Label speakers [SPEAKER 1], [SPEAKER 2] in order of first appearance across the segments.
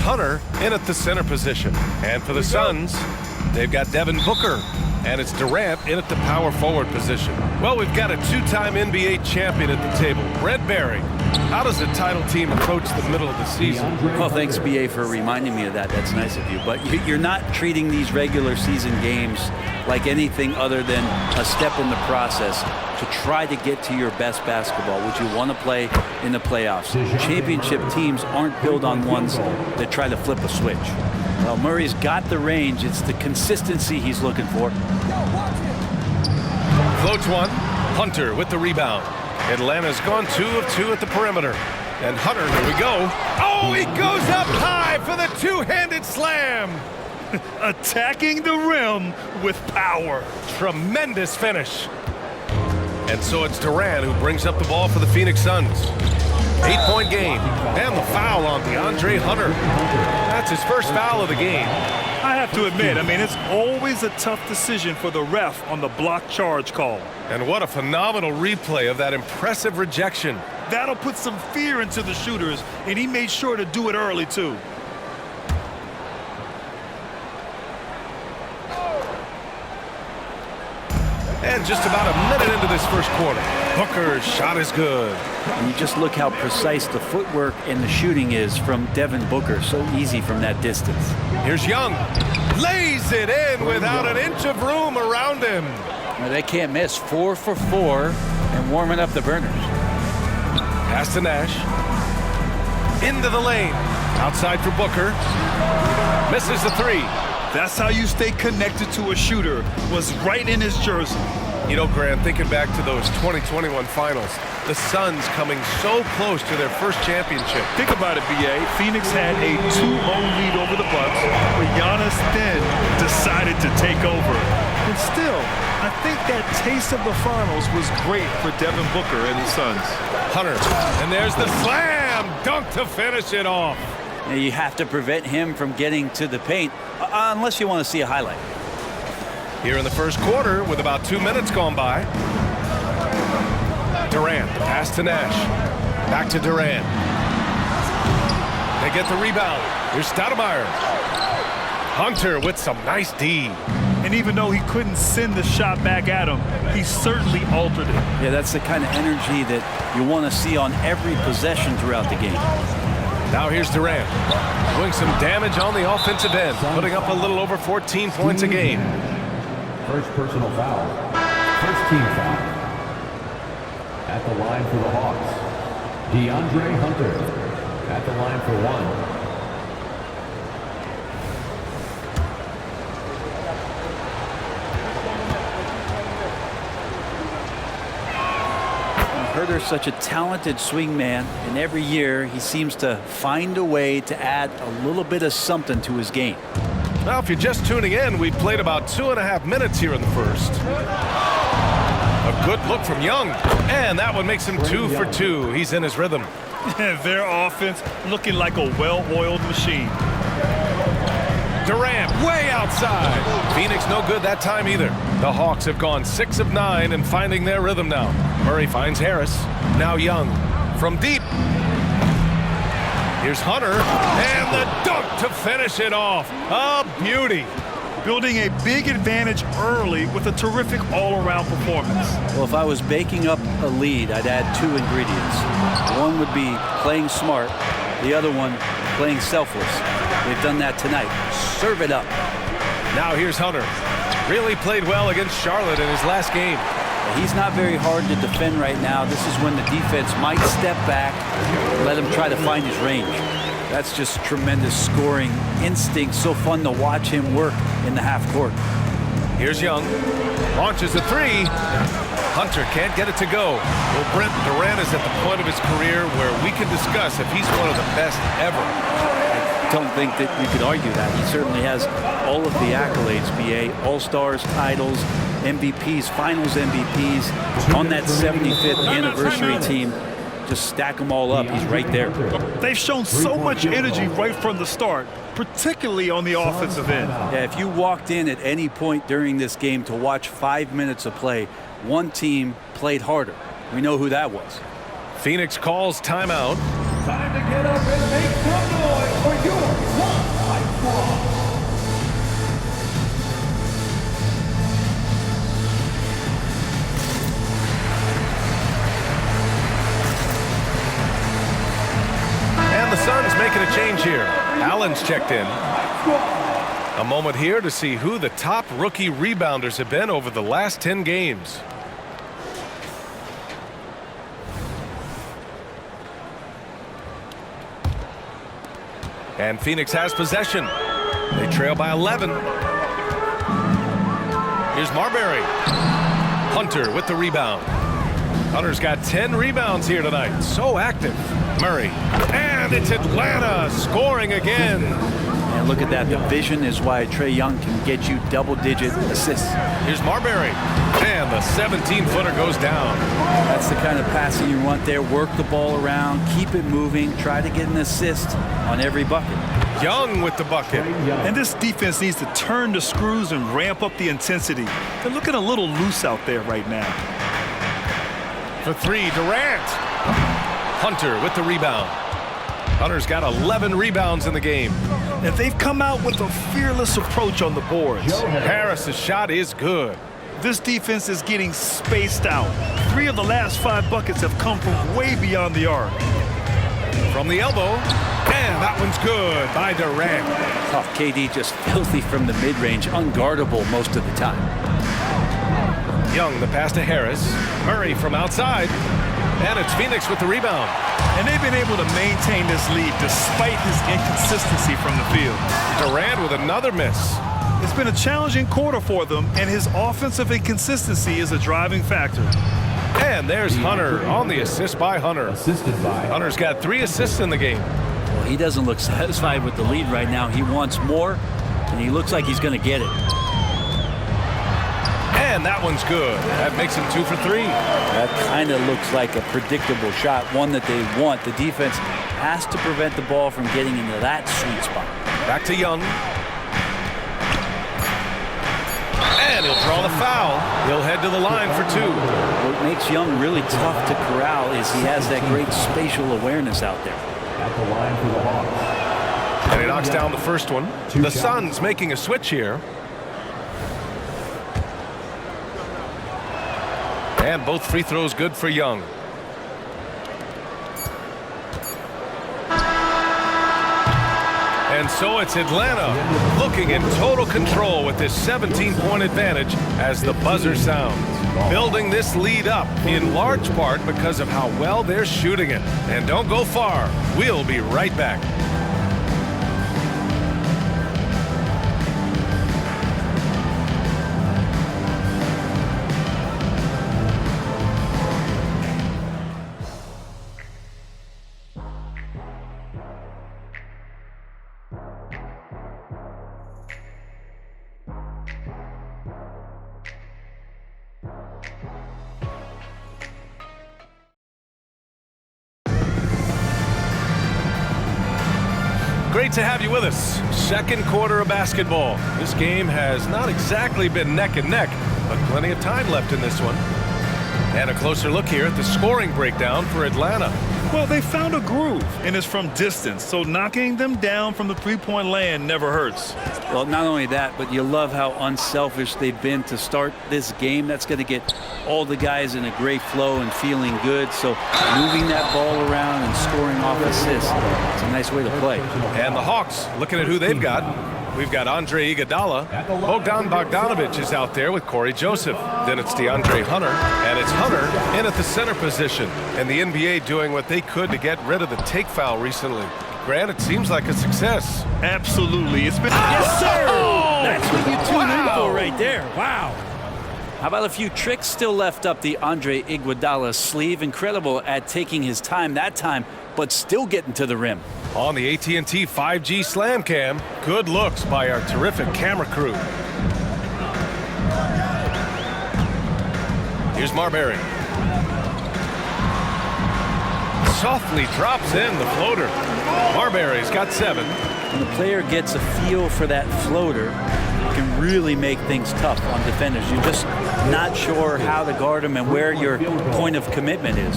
[SPEAKER 1] Hunter in at the center position. And for the Suns, they've got Devin Booker. And it's Durant in at the power forward position. Well, we've got a two-time NBA champion at the table, Red Berry. How does a title team approach the middle of the season?
[SPEAKER 2] Well, thanks, B.A., for reminding me of that. That's nice of you. But you're not treating these regular season games like anything other than a step in the process to try to get to your best basketball, which you want to play in the playoffs. Championship teams aren't built on ones that try to flip a switch. Well, Murray's got the range. It's the consistency he's looking for.
[SPEAKER 1] Floats one. Hunter with the rebound. Atlanta's gone 2 of 2 at the perimeter. And Hunter, here we go. Oh, he goes up high for the two-handed slam.
[SPEAKER 3] Attacking the rim with power.
[SPEAKER 1] Tremendous finish. And so it's Durant who brings up the ball for the Phoenix Suns. 8-point game. And the foul on DeAndre Hunter. That's his first foul of the game.
[SPEAKER 3] I have to admit, it's always a tough decision for the ref on the block charge call.
[SPEAKER 1] And what a phenomenal replay of that impressive rejection.
[SPEAKER 3] That'll put some fear into the shooters, and he made sure to do it early, too.
[SPEAKER 1] And just about a minute into this first quarter, Booker's shot is good.
[SPEAKER 2] And you just look how precise the footwork and the shooting is from Devin Booker. So easy from that distance.
[SPEAKER 1] Here's Young. Lays it in without an inch of room around him.
[SPEAKER 2] Well, they can't miss. 4 for 4 and warming up the burners.
[SPEAKER 1] Pass to Nash. Into the lane. Outside for Booker. Misses the three.
[SPEAKER 3] That's how you stay connected to a shooter. Was right in his jersey.
[SPEAKER 1] You know, Grant, thinking back to those 2021 finals, the Suns coming so close to their first championship.
[SPEAKER 3] Think about it, B.A. Phoenix had a 2-0 lead over the Bucks, but Giannis then decided to take over. And still, I think that taste of the finals was great for Devin Booker and the Suns.
[SPEAKER 1] Hunter, and there's the slam dunk to finish it off.
[SPEAKER 2] And you have to prevent him from getting to the paint, unless you want to see a highlight.
[SPEAKER 1] Here in the first quarter, with about 2 minutes gone by. Durant, pass to Nash. Back to Durant. They get the rebound. Here's Stoudemire. Hunter with some nice D.
[SPEAKER 3] And even though he couldn't send the shot back at him, he certainly altered it.
[SPEAKER 2] Yeah, that's the kind of energy that you want to see on every possession throughout the game.
[SPEAKER 1] Now here's Durant. Doing some damage on the offensive end. Putting up a little over 14 points a game.
[SPEAKER 4] First personal foul. First team foul. At the line for the Hawks, DeAndre Hunter. At the line for one.
[SPEAKER 2] Herter's such a talented swing man, and every year he seems to find a way to add a little bit of something to his game.
[SPEAKER 1] Now, if you're just tuning in, we've played about 2.5 minutes here in the first. A good look from Young, and that one makes him 2 for 2. He's in his rhythm.
[SPEAKER 3] Their offense looking like a well-oiled machine.
[SPEAKER 1] Durant way outside. Phoenix no good that time either. The Hawks have gone 6 of 9 and finding their rhythm now. Murray finds Harris. Now Young from deep. Here's Hunter, and the dunk to finish it off. A beauty.
[SPEAKER 3] Building a big advantage early with a terrific all-around performance.
[SPEAKER 2] Well, if I was baking up a lead, I'd add 2 ingredients. One would be playing smart. The other one, playing selfless. They've done that tonight. Serve it up.
[SPEAKER 1] Now here's Hunter. Really played well against Charlotte in his last game.
[SPEAKER 2] He's not very hard to defend right now. This is when the defense might step back, let him try to find his range. That's just tremendous scoring instinct. So fun to watch him work in the half court.
[SPEAKER 1] Here's Young. Launches a three. Hunter can't get it to go. Well, Brent, Durant is at the point of his career where we can discuss if he's one of the best ever.
[SPEAKER 2] I don't think that you could argue that. He certainly has all of the accolades, BA. All-Stars, titles, MVPs, Finals MVPs. On that 75th anniversary team, just stack them all up. He's right there.
[SPEAKER 3] They've shown so much energy right from the start, particularly on the offensive end.
[SPEAKER 2] Yeah, if you walked in at any point during this game to watch 5 minutes of play, one team played harder. We know who that was.
[SPEAKER 1] Phoenix calls timeout.
[SPEAKER 4] Time to get up and make some noise for your
[SPEAKER 1] here. Allen's checked in. A moment here to see who the top rookie rebounders have been over the last 10 games. And Phoenix has possession. They trail by 11. Here's Marbury. Hunter with the rebound. Hunter's got 10 rebounds here tonight. So active. Murray. And it's Atlanta scoring again.
[SPEAKER 2] And look at that. The vision is why Trae Young can get you double-digit assists.
[SPEAKER 1] Here's Marbury. And the 17-footer goes down.
[SPEAKER 2] That's the kind of passing you want there. Work the ball around, keep it moving, try to get an assist on every bucket.
[SPEAKER 1] Young with the bucket.
[SPEAKER 3] And this defense needs to turn the screws and ramp up the intensity. They're looking a little loose out there right now.
[SPEAKER 1] For three, Durant. Hunter with the rebound. Hunter's got 11 rebounds in the game.
[SPEAKER 3] And they've come out with a fearless approach on the boards.
[SPEAKER 1] Harris's shot is good.
[SPEAKER 3] This defense is getting spaced out. 3 of the last 5 buckets have come from way beyond the arc.
[SPEAKER 1] From the elbow, and that one's good by Durant.
[SPEAKER 2] Oh, KD just filthy from the mid-range, unguardable most of the time.
[SPEAKER 1] Young, the pass to Harris. Murray from outside, and it's Phoenix with the rebound.
[SPEAKER 3] And they've been able to maintain this lead despite his inconsistency from the field.
[SPEAKER 1] Durant with another miss.
[SPEAKER 3] It's been a challenging quarter for them, and his offensive inconsistency is a driving factor.
[SPEAKER 1] And there's Hunter on the assist by Hunter.
[SPEAKER 4] Assisted by
[SPEAKER 1] Hunter's got 3 assists in the game.
[SPEAKER 2] Well, he doesn't look satisfied with the lead right now. He wants more, and he looks like he's going to get it.
[SPEAKER 1] And that one's good. That makes him 2 for 3.
[SPEAKER 2] That kind of looks like a predictable shot, one that they want. The defense has to prevent the ball from getting into that sweet spot.
[SPEAKER 1] Back to Young. And he'll draw the foul. He'll head to the line for 2.
[SPEAKER 2] What makes Young really tough to corral is he has that great spatial awareness out there.
[SPEAKER 4] at the line for the Hawks.
[SPEAKER 1] And he knocks down the first one. The Suns making a switch here. And both free throws good for Young. And so it's Atlanta looking in total control with this 17-point advantage as the buzzer sounds. Building this lead up in large part because of how well they're shooting it. And don't go far. We'll be right back. Great to have you with us. Second quarter of basketball. This game has not exactly been neck and neck, but plenty of time left in this one. And a closer look here at the scoring breakdown for Atlanta.
[SPEAKER 3] Well, they found a groove, and it's from distance, so knocking them down from the three-point land never hurts.
[SPEAKER 2] Well, not only that, but you love how unselfish they've been to start this game. That's going to get all the guys in a great flow and feeling good. So moving that ball around and scoring off assists, it's a nice way to play.
[SPEAKER 1] And the Hawks, looking at who they've got. We've got Andre Iguodala. Bogdan Bogdanovic is out there with Corey Joseph. Then it's DeAndre Hunter. And it's Hunter in at the center position. And the NBA doing what they could to get rid of the take foul recently. Grant, it seems like a success.
[SPEAKER 3] Absolutely. It's been...
[SPEAKER 2] Yes, sir! That's what you tune in
[SPEAKER 1] Wow.
[SPEAKER 2] for right there. Wow. How about a few tricks still left up the Andre Iguodala sleeve? Incredible at taking his time that time, but still getting to the rim.
[SPEAKER 1] On the AT&T 5G Slam Cam, good looks by our terrific camera crew. Here's Marbury. Softly drops in the floater. Marbury's got 7.
[SPEAKER 2] When the player gets a feel for that floater, it can really make things tough on defenders. You're just not sure how to guard them and where your point of commitment is.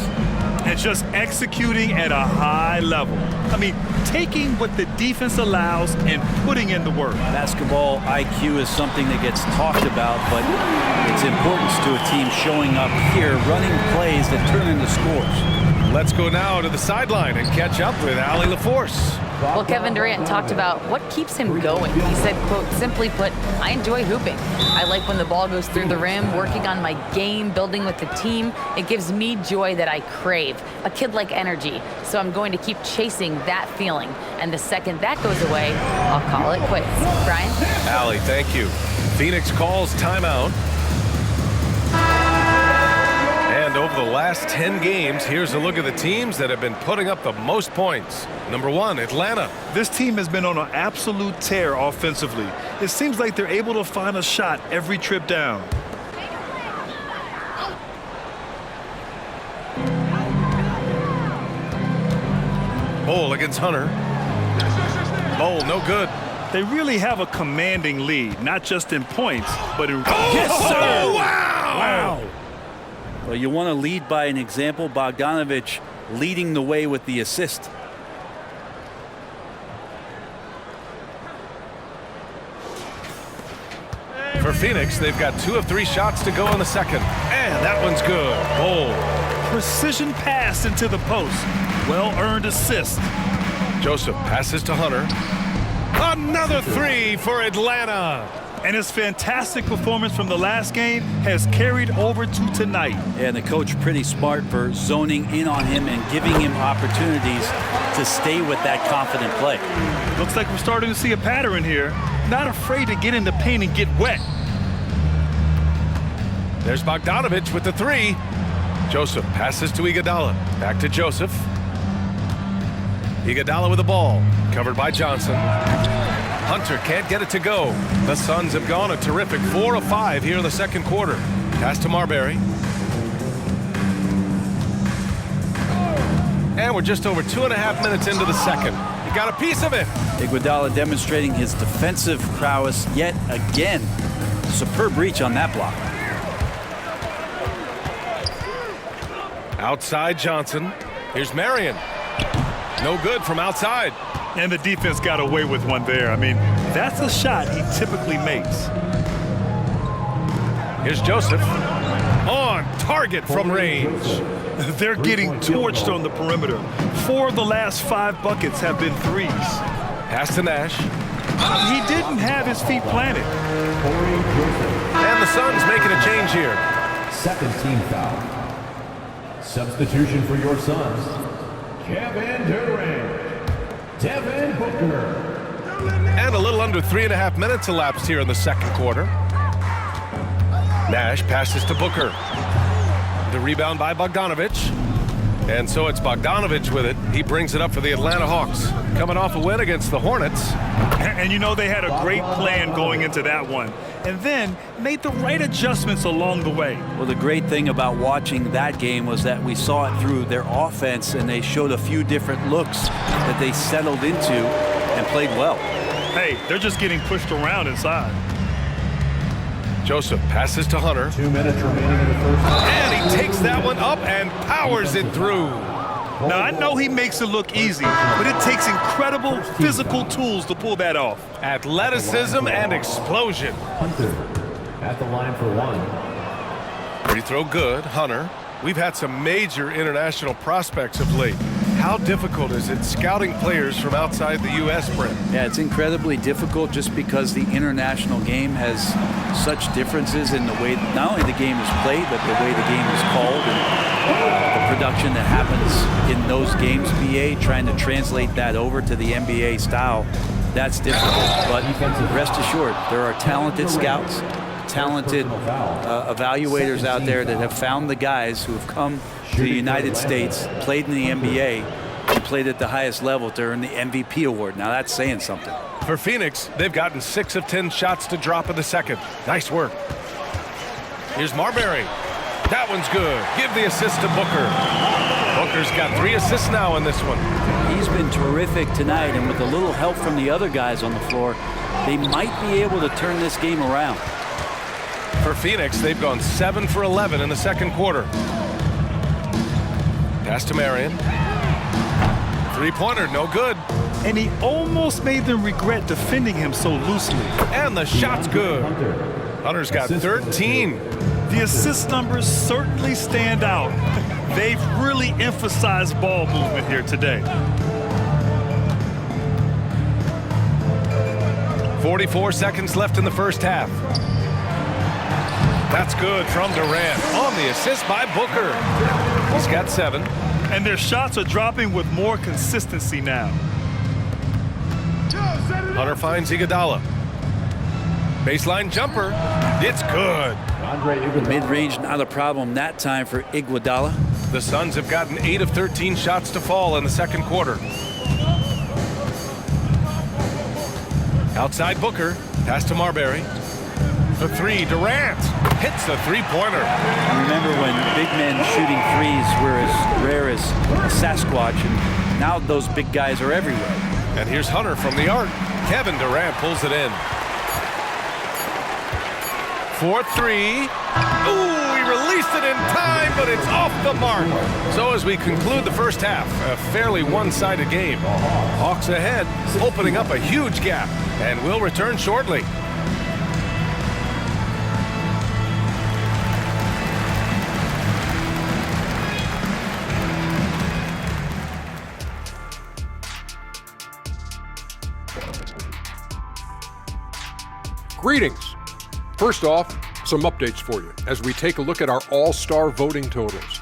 [SPEAKER 3] and just executing at a high level. I mean, taking what the defense allows and putting in the work.
[SPEAKER 2] Basketball IQ is something that gets talked about, but its importance to a team showing up here, running plays that turn into scores.
[SPEAKER 1] Let's go now to the sideline and catch up with Allie LaForce.
[SPEAKER 5] Well, Kevin Durant talked about what keeps him going. He said, quote, simply put, I enjoy hooping. I like when the ball goes through the rim, working on my game, building with the team. It gives me joy that I crave, a kid-like energy. So I'm going to keep chasing that feeling. And the second that goes away, I'll call it quits. Brian?
[SPEAKER 1] Allie, thank you. Phoenix calls timeout. And over the last 10 games, here's a look at the teams that have been putting up the most points. Number 1, Atlanta.
[SPEAKER 3] This team has been on an absolute tear offensively. It seems like they're able to find a shot every trip down.
[SPEAKER 1] Bol against Hunter. Bol, no good.
[SPEAKER 3] They really have a commanding lead, not just in points, but in...
[SPEAKER 1] Yes, sir!
[SPEAKER 3] Oh,
[SPEAKER 1] Wow!
[SPEAKER 2] Well, you want to lead by an example. Bogdanovich leading the way with the assist.
[SPEAKER 1] For Phoenix, they've got 2 of 3 shots to go in the second. And that one's good. Bol.
[SPEAKER 3] Precision pass into the post. Well-earned assist.
[SPEAKER 1] Joseph passes to Hunter. Another 3 for Atlanta.
[SPEAKER 3] And his fantastic performance from the last game has carried over to tonight.
[SPEAKER 2] And the coach pretty smart for zoning in on him and giving him opportunities to stay with that confident play.
[SPEAKER 3] Looks like we're starting to see a pattern here. Not afraid to get in the paint and get wet.
[SPEAKER 1] There's Bogdanovich with the 3. Joseph passes to Iguodala. Back to Joseph. Iguodala with the ball. Covered by Johnson. Hunter can't get it to go. The Suns have gone a terrific 4 of 5 here in the second quarter. Pass to Marbury. And we're just over 2.5 minutes into the second. He got a piece of it.
[SPEAKER 2] Iguodala demonstrating his defensive prowess yet again. Superb reach on that block.
[SPEAKER 1] Outside Johnson. Here's Marion. No good from outside.
[SPEAKER 3] And the defense got away with one there. I mean, that's a shot he typically makes.
[SPEAKER 1] Here's Joseph. On target from range.
[SPEAKER 3] They're getting torched on the perimeter. 4 of the last 5 buckets have been threes.
[SPEAKER 1] Pass to Nash.
[SPEAKER 3] He didn't have his feet planted.
[SPEAKER 1] And the Suns making a change here.
[SPEAKER 4] Second team foul. Substitution for your Suns. Kevin Durant. Devin Booker.
[SPEAKER 1] And a little under 3.5 minutes elapsed here in the second quarter. Nash passes to Booker. The rebound by Bogdanovich. And so it's Bogdanovich with it. He brings it up for the Atlanta Hawks. Coming off a win against the Hornets.
[SPEAKER 3] And you know they had a great plan going into that one. And then made the right adjustments along the way.
[SPEAKER 2] Well, the great thing about watching that game was that we saw it through their offense, and they showed a few different looks that they settled into and played well.
[SPEAKER 3] Hey, they're just getting pushed around inside.
[SPEAKER 1] Joseph passes to Hunter.
[SPEAKER 4] 2 minutes remaining in the first.
[SPEAKER 1] And he takes that one up and powers it through.
[SPEAKER 3] Now, I know he makes it look easy, but it takes incredible physical tools to pull that off.
[SPEAKER 1] Athleticism and explosion.
[SPEAKER 4] Hunter at the line for 1.
[SPEAKER 1] Free throw good. Hunter. We've had some major international prospects of late. How difficult is it scouting players from outside the U.S., Brent?
[SPEAKER 2] Yeah, it's incredibly difficult just because the international game has such differences in the way that not only the game is played, but the way the game is called and the production that happens in those games. BA trying to translate that over to the NBA style, that's difficult. But rest assured, there are talented scouts, talented evaluators out there that have found the guys who have come to the United States, played in the NBA, and played at the highest level to earn the MVP award. Now that's saying something.
[SPEAKER 1] For Phoenix, they've gotten 6 of 10 shots to drop in the second. Nice work. Here's Marbury. That one's good. Give the assist to Booker. Booker's got 3 assists now in this one.
[SPEAKER 2] He's been terrific tonight, and with a little help from the other guys on the floor, they might be able to turn this game around.
[SPEAKER 1] For Phoenix, they've gone 7 for 11 in the second quarter. Pass to Marion. 3-pointer, no good.
[SPEAKER 3] And he almost made them regret defending him so loosely.
[SPEAKER 1] And the shot's good. Hunter's got 13.
[SPEAKER 3] The assist numbers certainly stand out. They've really emphasized ball movement here today.
[SPEAKER 1] 44 seconds left in the first half. That's good from Durant on the assist by Booker. He's got 7.
[SPEAKER 3] And their shots are dropping with more consistency now.
[SPEAKER 1] Hunter finds Iguodala. Baseline jumper. It's good.
[SPEAKER 2] Mid-range, not a problem that time for Iguodala.
[SPEAKER 1] The Suns have gotten 8 of 13 shots to fall in the second quarter. Outside Booker. Pass to Marbury. The 3, Durant hits the three-pointer.
[SPEAKER 2] Remember when big men shooting threes were as rare as a Sasquatch, and now those big guys are everywhere.
[SPEAKER 1] And here's Hunter from the arc. Kevin Durant pulls it in. 4-3. Ooh, he released it in time, but it's off the mark. So as we conclude the first half, a fairly one-sided game. Hawks ahead, opening up a huge gap, and we'll return shortly.
[SPEAKER 6] Greetings. First off, some updates for you as we take a look at our all-star voting totals.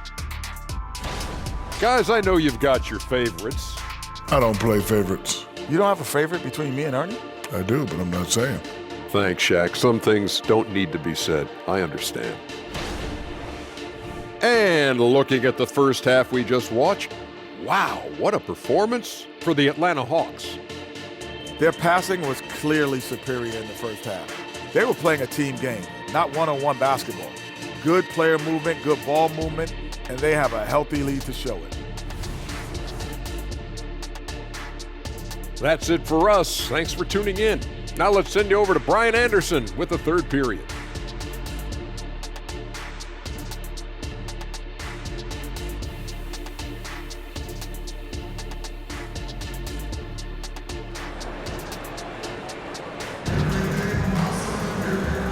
[SPEAKER 6] Guys, I know you've got your favorites.
[SPEAKER 7] I don't play favorites.
[SPEAKER 8] You don't have a favorite between me and Ernie?
[SPEAKER 7] I do, but I'm not saying.
[SPEAKER 6] Thanks, Shaq. Some things don't need to be said. I understand. And looking at the first half we just watched, wow, what a performance for the Atlanta Hawks.
[SPEAKER 8] Their passing was clearly superior in the first half. They were playing a team game, not one-on-one basketball. Good player movement, good ball movement, and they have a healthy lead to show it.
[SPEAKER 6] That's it for us. Thanks for tuning in. Now let's send you over to Brian Anderson with the third period.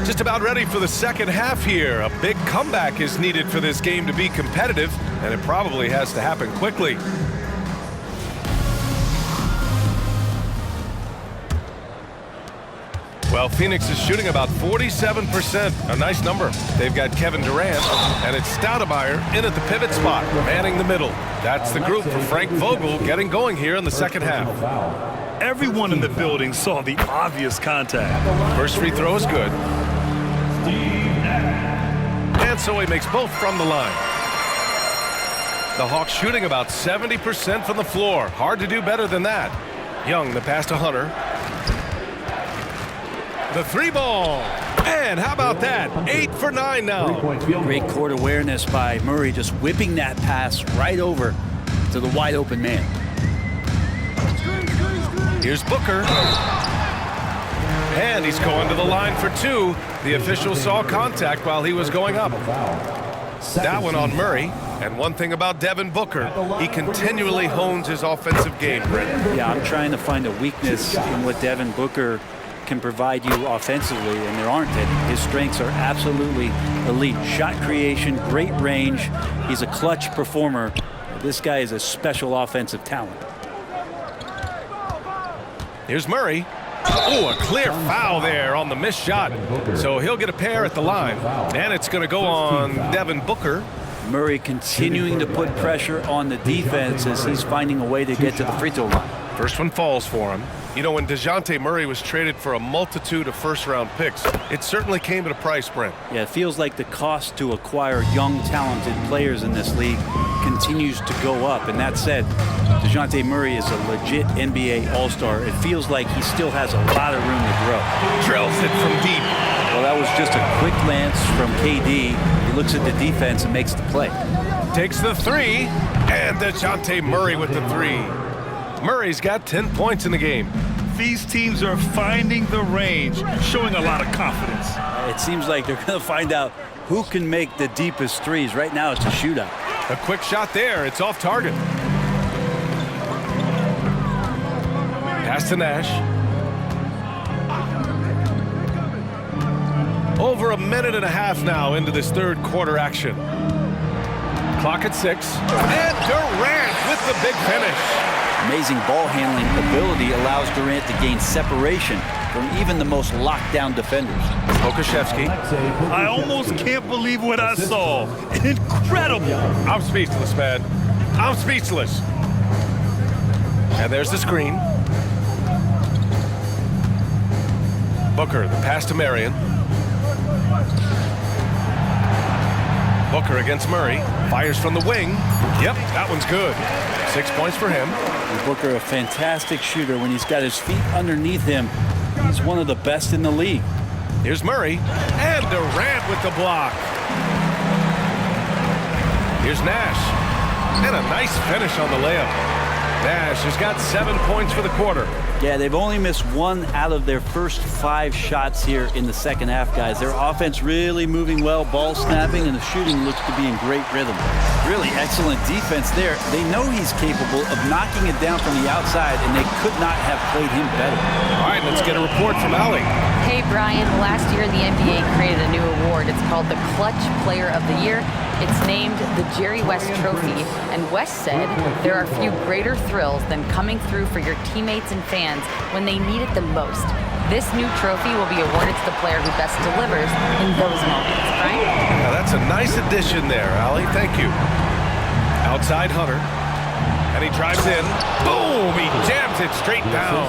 [SPEAKER 1] Just about ready for the second half here. A big comeback is needed for this game to be competitive, and it probably has to happen quickly. Well, Phoenix is shooting about 47%, a nice number. They've got Kevin Durant, and it's Stoudemire in at the pivot spot, manning the middle. That's the group for Frank Vogel getting going here in the second half.
[SPEAKER 3] Everyone in the building saw the obvious contact.
[SPEAKER 1] First free throw is good. And so he makes both from the line. The Hawks shooting about 70% from the floor. Hard to do better than that. Young, the pass to Hunter. The 3 ball. And how about that? 8 for 9 now.
[SPEAKER 2] Great court awareness by Murray, just whipping that pass right over to the wide open man.
[SPEAKER 1] Here's Booker. And he's going to the line for 2. The official saw contact while he was going up. That one on Murray. And one thing about Devin Booker, he continually hones his offensive game, Brent.
[SPEAKER 2] Yeah, I'm trying to find a weakness in what Devin Booker can provide you offensively, and there aren't any. His strengths are absolutely elite. Shot creation, great range. He's a clutch performer. This guy is a special offensive talent.
[SPEAKER 1] Here's Murray. Oh, a clear foul there on the missed shot. So he'll get a pair at the line. And it's going to go on Devin Booker.
[SPEAKER 2] Murray continuing to put pressure on the defense as he's finding a way to get to the free throw line.
[SPEAKER 1] First one falls for him. You know, when DeJounte Murray was traded for a multitude of first-round picks, it certainly came at a price, Brent.
[SPEAKER 2] Yeah, it feels like the cost to acquire young, talented players in this league continues to go up. And that said, DeJounte Murray is a legit NBA All-Star. It feels like he still has a lot of room to grow.
[SPEAKER 1] Drills it from deep.
[SPEAKER 2] Well, that was just a quick glance from KD. He looks at the defense and makes the play.
[SPEAKER 1] Takes the 3, and DeJounte Murray with the 3. Murray's got 10 points in the game.
[SPEAKER 3] These teams are finding the range, showing a lot of confidence.
[SPEAKER 2] It seems like they're going to find out who can make the deepest threes. Right now, it's a shootout.
[SPEAKER 1] A quick shot there. It's off target. Pass to Nash. Over a minute and a half now into this third quarter action. Clock at 6. And Durant with the big finish.
[SPEAKER 2] Amazing ball handling ability allows Durant to gain separation from even the most lockdown defenders.
[SPEAKER 1] Pokashevsky.
[SPEAKER 3] I almost can't believe what I saw. Incredible.
[SPEAKER 1] I'm speechless, man. I'm speechless. And there's the screen. Booker, the pass to Marion. Booker against Murray. Fires from the wing. Yep, that one's good. 6 points for him.
[SPEAKER 2] Booker, a fantastic shooter. When he's got his feet underneath him, he's one of the best in the league.
[SPEAKER 1] Here's Murray. And Durant with the block. Here's Nash. And a nice finish on the layup. Nash has got 7 points for the quarter.
[SPEAKER 2] Yeah, they've only missed 1 out of their first 5 shots here in the second half, guys. Their offense really moving well, ball snapping, and the shooting looks to be in great rhythm. Really excellent defense there. They know he's capable of knocking it down from the outside, and they could not have played him better.
[SPEAKER 1] All right, let's get a report from Allie.
[SPEAKER 5] Hey, Brian, last year the NBA created a new award. It's called the Clutch Player of the Year. It's named the Jerry West Trophy, and West said there are few greater thrills than coming through for your teammates and fans when they need it the most. This new trophy will be awarded to the player who best delivers in those moments. Brian?
[SPEAKER 1] Now that's a nice addition there, Allie. Thank you. Outside Hunter. And he drives in. Boom! He jams it straight down.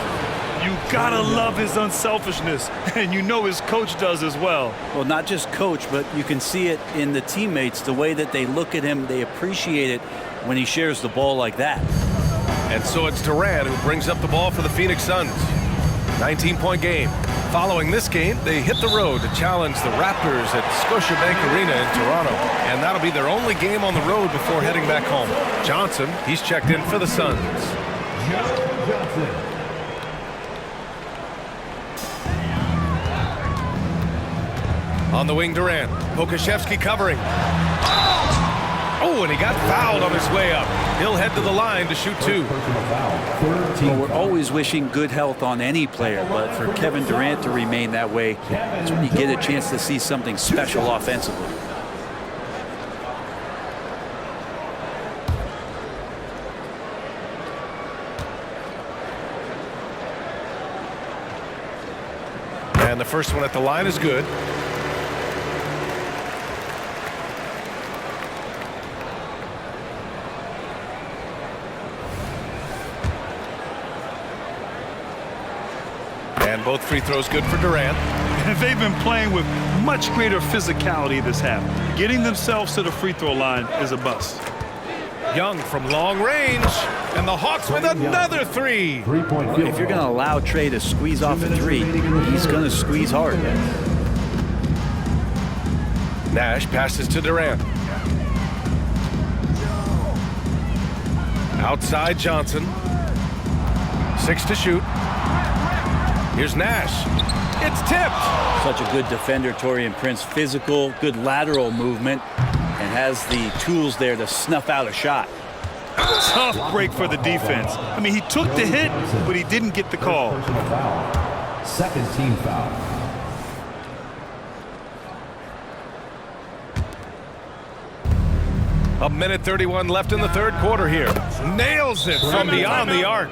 [SPEAKER 3] You gotta love his unselfishness, and you know his coach does as well.
[SPEAKER 2] Well, not just coach, but you can see it in the teammates, the way that they look at him. They appreciate it when he shares the ball like that.
[SPEAKER 1] And so it's Durant who brings up the ball for the Phoenix Suns. 19-point game. Following this game, they hit the road to challenge the Raptors at Scotiabank Arena in Toronto. And that'll be their only game on the road before heading back home. Johnson, he's checked in for the Suns.
[SPEAKER 4] Johnson.
[SPEAKER 1] On the wing, Durant. Pokashevsky covering. Oh, and he got fouled on his way up. He'll head to the line to shoot 2.
[SPEAKER 2] Well, we're always wishing good health on any player, but for Kevin Durant to remain that way, that's when you get a chance to see something special offensively.
[SPEAKER 1] And the first one at the line is good. And both free throws good for Durant.
[SPEAKER 3] And they've been playing with much greater physicality this half. Getting themselves to the free throw line is a bust.
[SPEAKER 1] Young from long range. And the Hawks with another 3.
[SPEAKER 2] If you're going to allow Trey to squeeze off a 3, he's going to squeeze hard.
[SPEAKER 1] Nash passes to Durant. Outside Johnson. 6 to shoot. Here's Nash. It's tipped.
[SPEAKER 2] Such a good defender, Taurean Prince. Physical, good lateral movement, and has the tools there to snuff out a shot.
[SPEAKER 3] Tough break for the defense. I mean, he took the hit, but he didn't get the call.
[SPEAKER 4] Second team foul.
[SPEAKER 1] A minute 31 left in the third quarter here. Nails it from beyond the arc.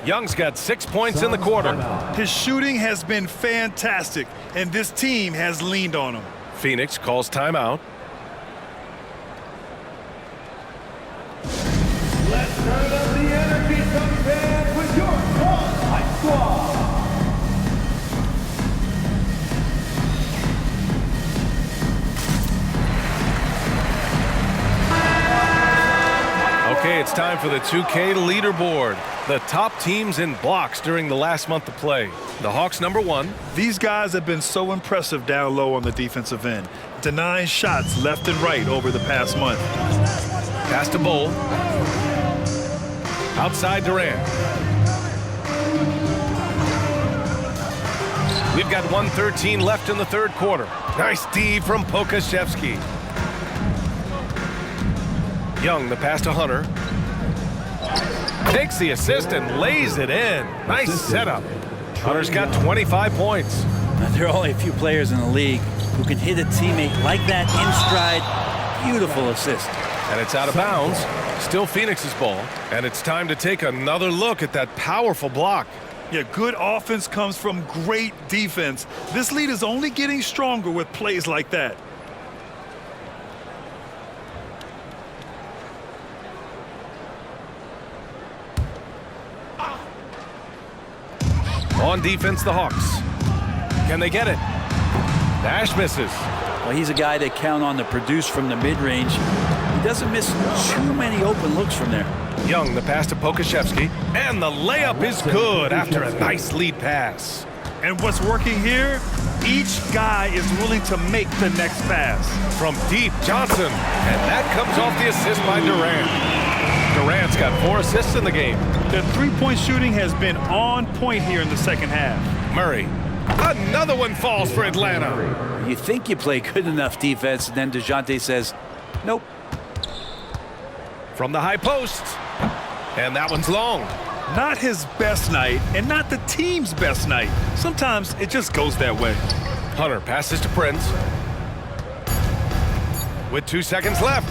[SPEAKER 1] Young's got 6 points in the quarter.
[SPEAKER 3] His shooting has been fantastic, and this team has leaned on him.
[SPEAKER 1] Phoenix calls timeout.
[SPEAKER 4] Let's turn up the energy, some fans, with your Hype Squad.
[SPEAKER 1] Okay, it's time for the 2K leaderboard. The top teams in blocks during the last month of play. The Hawks #1.
[SPEAKER 3] These guys have been so impressive down low on the defensive end, denying shots left and right over the past month.
[SPEAKER 1] Pass to Bull. Outside Durant. We've got 1:13 left in the third quarter. Nice D from Pokashevsky. Young, the pass to Hunter. Takes the assist and lays it in. Nice setup. Hunter's got 25 points.
[SPEAKER 2] Now, there are only a few players in the league who can hit a teammate like that in stride. Beautiful assist.
[SPEAKER 1] And it's out of bounds. Still Phoenix's ball. And it's time to take another look at that powerful block.
[SPEAKER 3] Yeah, good offense comes from great defense. This lead is only getting stronger with plays like that.
[SPEAKER 1] On defense, the Hawks. Can they get it? Nash misses.
[SPEAKER 2] Well, he's a guy they count on to produce from the mid-range. He doesn't miss too many open looks from there.
[SPEAKER 1] Young, the pass to Pokusevski. And the layup is good after a nice lead pass.
[SPEAKER 3] And what's working here? Each guy is willing to make the next pass.
[SPEAKER 1] From deep, Johnson. And that comes off the assist by Durant. Durant's got 4 assists in the game.
[SPEAKER 3] The three-point shooting has been on point here in the second half.
[SPEAKER 1] Murray. Another one falls for Atlanta.
[SPEAKER 2] You think you play good enough defense, and then DeJounte says, nope.
[SPEAKER 1] From the high post. And that one's long.
[SPEAKER 3] Not his best night, and not the team's best night. Sometimes it just goes that way.
[SPEAKER 1] Hunter passes to Prince. With 2 seconds left.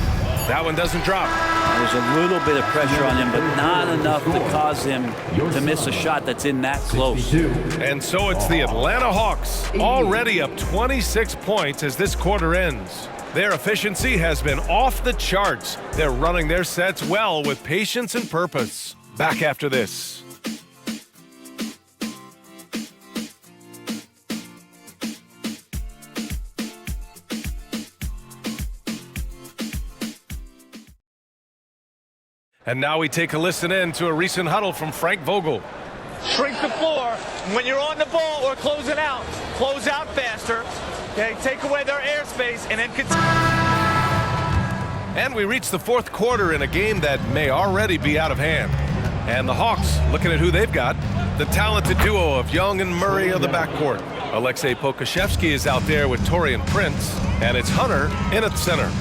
[SPEAKER 1] That one doesn't drop.
[SPEAKER 2] There's a little bit of pressure on him, but not enough to cause him to miss a shot that's in that close.
[SPEAKER 1] And so it's the Atlanta Hawks, already up 26 points as this quarter ends. Their efficiency has been off the charts. They're running their sets well with patience and purpose. Back after this. And now we take a listen in to a recent huddle from Frank Vogel.
[SPEAKER 9] Shrink the floor. When you're on the ball or closing out, close out faster. Okay, take away their airspace and then continue.
[SPEAKER 1] And we reach the 4th quarter in a game that may already be out of hand. And the Hawks, looking at who they've got, the talented duo of Young and Murray of the backcourt. Aleksej Pokusevski is out there with Taurean Prince, and it's Hunter in at center.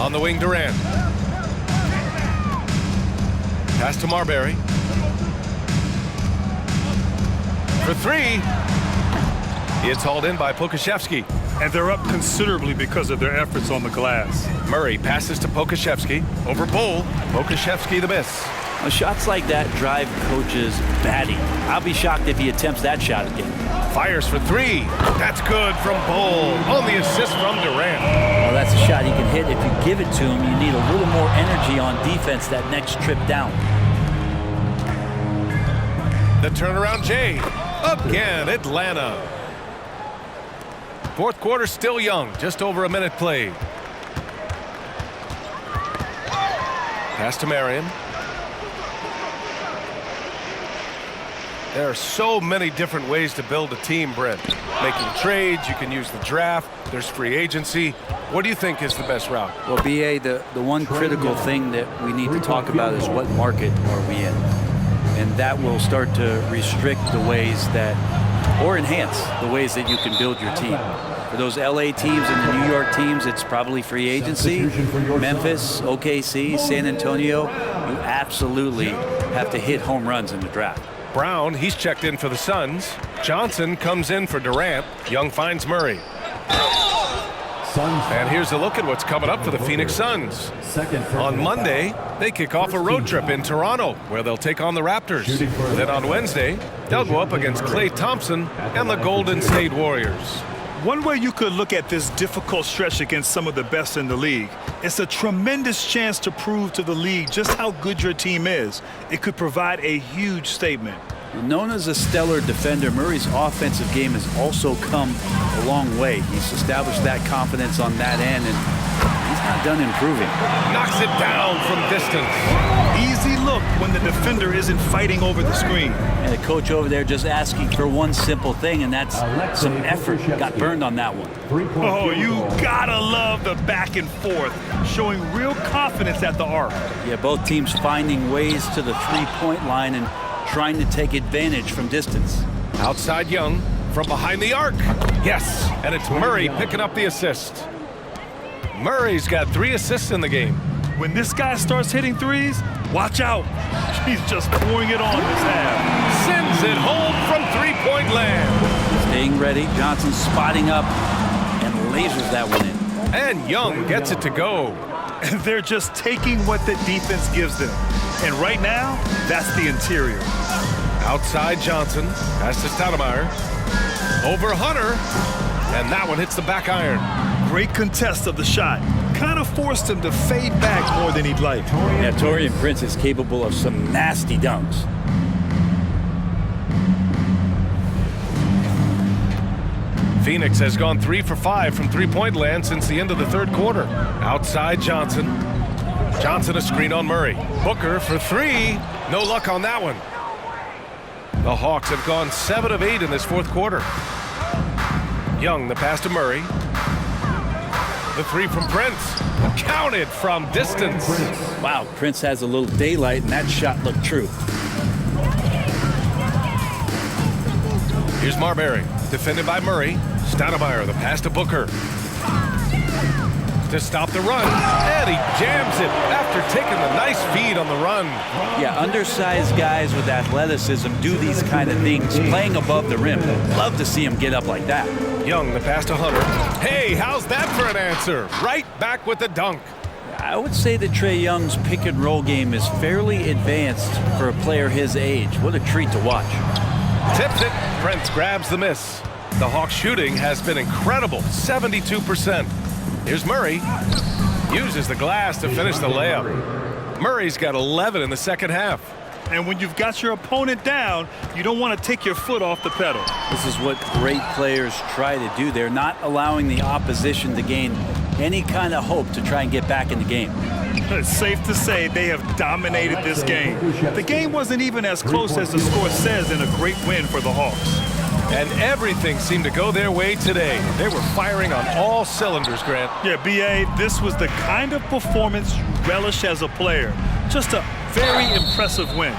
[SPEAKER 1] On the wing, Durant. Pass to Marbury. For 3. It's hauled in by Pokusevski.
[SPEAKER 3] And they're up considerably because of their efforts on the glass.
[SPEAKER 1] Murray passes to Pokusevski. Over Bull. Pokusevski the miss.
[SPEAKER 2] Well, shots like that drive coaches batty. I'll be shocked if he attempts that shot again.
[SPEAKER 1] Fires for 3. That's good from Bull. On the assist from Durant.
[SPEAKER 2] Well, that's a shot he can hit. If you give it to him, you need a little more energy on defense that next trip down.
[SPEAKER 1] The turnaround Jay. Again, Atlanta. 4th quarter still young. Just over a minute played. Pass to Marion. There are so many different ways to build a team, Brent. Making trades, you can use the draft, there's free agency. What do you think is the best route?
[SPEAKER 2] Well, BA, the one critical thing that we need to talk about is what market are we in? And that will start to restrict the ways that, or enhance the ways that you can build your team. For those LA teams and the New York teams, it's probably free agency. Memphis, OKC, San Antonio, you absolutely have to hit home runs in the draft.
[SPEAKER 1] Brown, he's checked in for the Suns. Johnson comes in for Durant. Young finds Murray. And here's a look at what's coming up for the Phoenix Suns. On Monday, they kick off a road trip in Toronto, where they'll take on the Raptors. Then on Wednesday, they'll go up against Klay Thompson and the Golden State Warriors.
[SPEAKER 3] One way you could look at this difficult stretch against some of the best in the league, it's a tremendous chance to prove to the league just how good your team is. It could provide a huge statement.
[SPEAKER 2] Known as a stellar defender, Murray's offensive game has also come a long way. He's established that confidence on that end, and he's not done improving.
[SPEAKER 1] Knocks it down from distance.
[SPEAKER 3] Easy look when the defender isn't fighting over the screen.
[SPEAKER 2] And the coach over there just asking for one simple thing, and that's some effort. Got burned on that one.
[SPEAKER 3] Oh, you gotta love the back and forth, showing real confidence at the arc.
[SPEAKER 2] Yeah, both teams finding ways to the three-point line and trying to take advantage from distance.
[SPEAKER 1] Outside Young, from behind the arc. Yes, and it's Murray picking up the assist. Murray's got 3 assists in the game.
[SPEAKER 3] When this guy starts hitting threes, watch out. He's just pouring it on this half.
[SPEAKER 1] Sends it home from three-point land.
[SPEAKER 2] Staying ready, Johnson spotting up and lasers that one in.
[SPEAKER 1] And Young gets it to go.
[SPEAKER 3] And they're just taking what the defense gives them. And right now, that's the interior.
[SPEAKER 1] Outside Johnson. Pass to Stoudemire. Over Hunter. And that one hits the back iron.
[SPEAKER 3] Great contest of the shot. Kind of forced him to fade back more than he'd like.
[SPEAKER 2] Yeah, Taurean Prince is capable of some nasty dunks.
[SPEAKER 1] Phoenix has gone 3 for 5 from three-point land since the end of the third quarter. Outside Johnson. Johnson a screen on Murray. Booker for 3. No luck on that one. The Hawks have gone 7 of 8 in this fourth quarter. Young, the pass to Murray. The 3 from Prince. Counted from distance.
[SPEAKER 2] Wow, Prince has a little daylight, and that shot looked true.
[SPEAKER 1] Here's Marbury, defended by Murray. Stoudemire, the pass to Booker. To stop the run, and he jams it after taking the nice feed on the run.
[SPEAKER 2] Yeah, undersized guys with athleticism do these kind of things, playing above the rim. Love to see him get up like that.
[SPEAKER 1] Young, the pass to Hunter. Hey, how's that for an answer? Right back with the dunk.
[SPEAKER 2] I would say that Trae Young's pick and roll game is fairly advanced for a player his age. What a treat to watch.
[SPEAKER 1] Tips it. Prince grabs the miss. The Hawks shooting has been incredible, 72%. Here's Murray. Uses the glass to finish the layup. Murray's got 11 in the second half.
[SPEAKER 3] And when you've got your opponent down, you don't want to take your foot off the pedal.
[SPEAKER 2] This is what great players try to do. They're not allowing the opposition to gain any kind of hope to try and get back in the game.
[SPEAKER 3] It's safe to say they have dominated this game. The game wasn't even as close as the score says in a great win for the Hawks.
[SPEAKER 1] And everything seemed to go their way today. They were firing on all cylinders, Grant.
[SPEAKER 3] Yeah, B.A., this was the kind of performance you relish as a player. Just a very impressive win.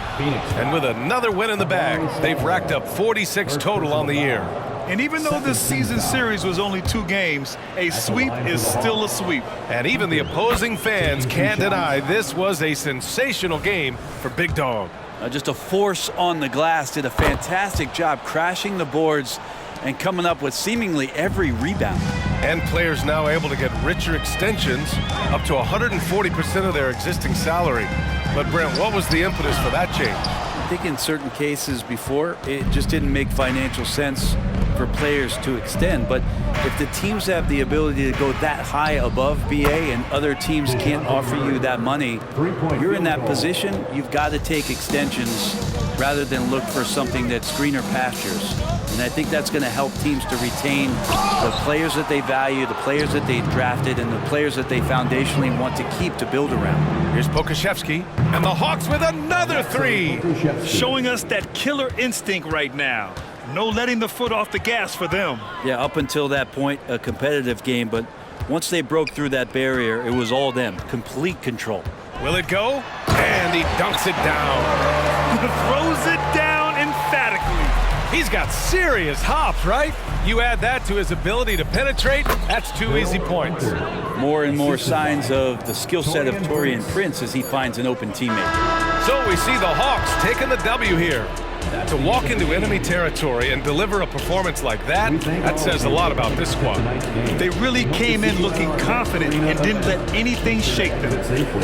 [SPEAKER 1] And with another win in the bag, they've racked up 46 total on the year.
[SPEAKER 3] And even though this season series was only 2 games, a sweep is still a sweep.
[SPEAKER 1] And even the opposing fans can't deny this was a sensational game for Big Dog.
[SPEAKER 2] Just a force on the glass, did a fantastic job crashing the boards and coming up with seemingly every rebound.
[SPEAKER 1] And players now able to get richer extensions, up to 140% of their existing salary. But Brent, what was the impetus for that change?
[SPEAKER 2] I think in certain cases before, it just didn't make financial sense for players to extend. But if the teams have the ability to go that high above BA and other teams can't offer you that money, you're in that position, you've got to take extensions rather than look for something that's greener pastures. And I think that's going to help teams to retain the players that they value, the players that they drafted, and the players that they foundationally want to keep to build around.
[SPEAKER 1] Here's Pokashevsky, and the Hawks with another 3.
[SPEAKER 3] Showing us that killer instinct right now. No letting the foot off the gas for them.
[SPEAKER 2] Yeah, up until that point, a competitive game, but once they broke through that barrier, it was all them. Complete control.
[SPEAKER 1] Will it go? And he dunks it down.
[SPEAKER 3] Throws it down emphatically.
[SPEAKER 1] He's got serious hops, right? You add that to his ability to penetrate, that's 2 easy points.
[SPEAKER 2] More and more signs of the skill set of Taurean Prince as he finds an open teammate.
[SPEAKER 1] So we see the Hawks taking the W here. To walk into enemy territory and deliver a performance like that, that says a lot about this squad.
[SPEAKER 3] They really came in looking confident and didn't let anything shake them.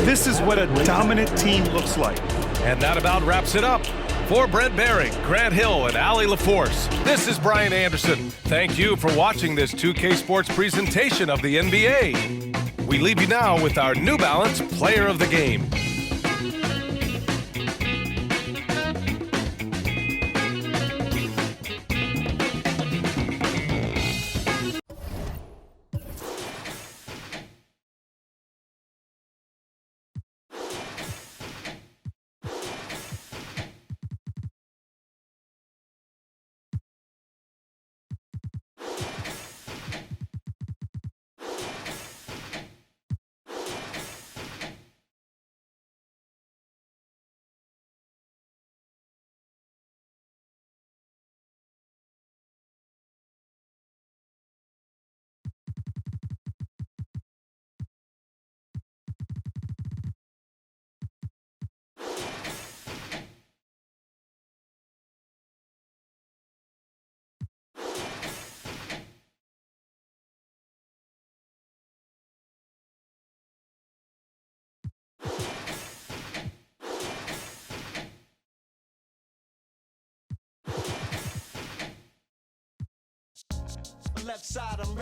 [SPEAKER 3] This is what a dominant team looks like.
[SPEAKER 1] And that about wraps it up. For Brent Barry, Grant Hill, and Allie LaForce, this is Brian Anderson. Thank you for watching this 2K Sports presentation of the NBA. We leave you now with our New Balance Player of the Game.
[SPEAKER 10] left side, I'm ready.